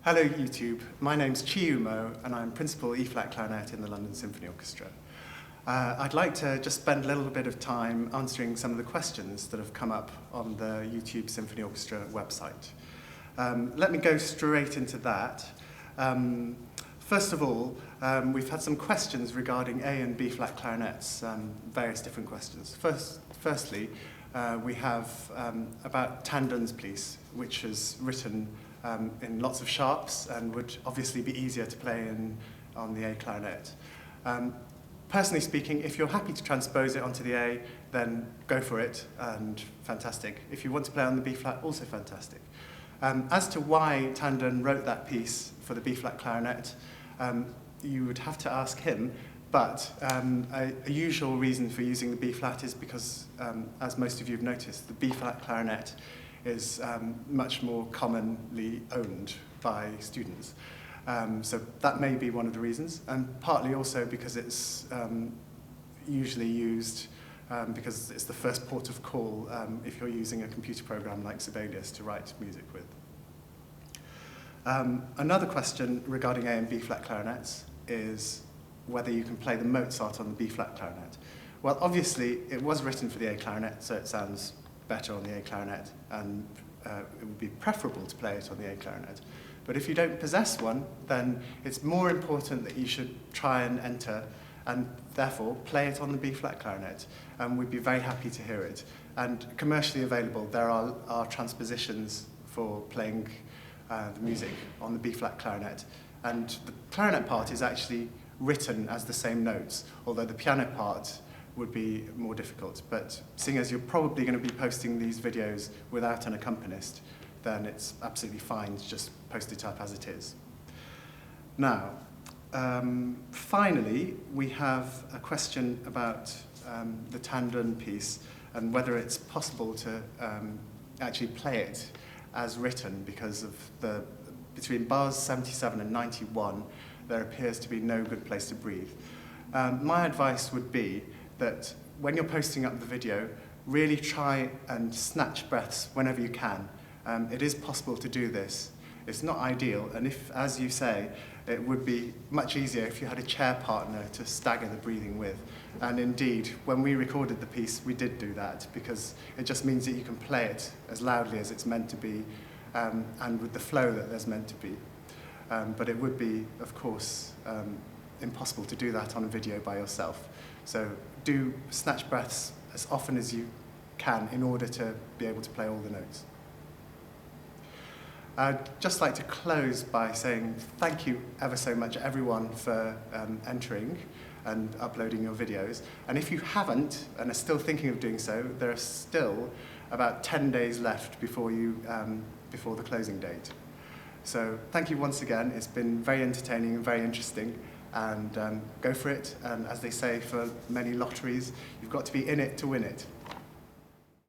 Hello YouTube, my name's Chiumo and I'm Principal E-flat Clarinet in the London Symphony Orchestra. I'd like to just spend a little bit of time answering some of the questions that have come up on the YouTube Symphony Orchestra website. Let me go straight into that. First of all, we've had some questions regarding A and B-flat clarinets, various different questions. Firstly, we have about Tandon's piece, which is written in lots of sharps and would obviously be easier to play on the A clarinet. Personally speaking, if you're happy to transpose it onto the A, then go for it, and fantastic. If you want to play on the B flat, also fantastic. As to why Tandon wrote that piece for the B flat clarinet, you would have to ask him, but a usual reason for using the B flat is because, as most of you have noticed, the B flat clarinet is much more commonly owned by students. So that may be one of the reasons, and partly also because it's usually used because it's the first port of call if you're using a computer program like Sibelius to write music with. Another question regarding A and B flat clarinets is whether you can play the Mozart on the B flat clarinet. Well, obviously it was written for the A clarinet, so it sounds better on the A clarinet, and it would be preferable to play it on the A clarinet. But if you don't possess one, then it's more important that you should try and enter and therefore play it on the B flat clarinet, and we'd be very happy to hear it. And commercially available, there are transpositions for playing the music on the B flat clarinet, and the clarinet part is actually written as the same notes, although the piano part would be more difficult. But seeing as you're probably going to be posting these videos without an accompanist, then it's absolutely fine to just post it up as it is. Now, finally, we have a question about the Tandon piece and whether it's possible to actually play it as written, because of between bars 77 and 91, there appears to be no good place to breathe. My advice would be that when you're posting up the video, really try and snatch breaths whenever you can. It is possible to do this. It's not ideal, and if, as you say, it would be much easier if you had a chair partner to stagger the breathing with. And indeed, when we recorded the piece, we did do that, because it just means that you can play it as loudly as it's meant to be, and with the flow that there's meant to be. But it would be, of course, impossible to do that on a video by yourself. So do snatch breaths as often as you can in order to be able to play all the notes. I'd just like to close by saying thank you ever so much, everyone, for entering and uploading your videos. And if you haven't and are still thinking of doing so, there are still about 10 days left before the closing date. So thank you once again. It's been very entertaining and very interesting. And go for it. And as they say for many lotteries, you've got to be in it to win it.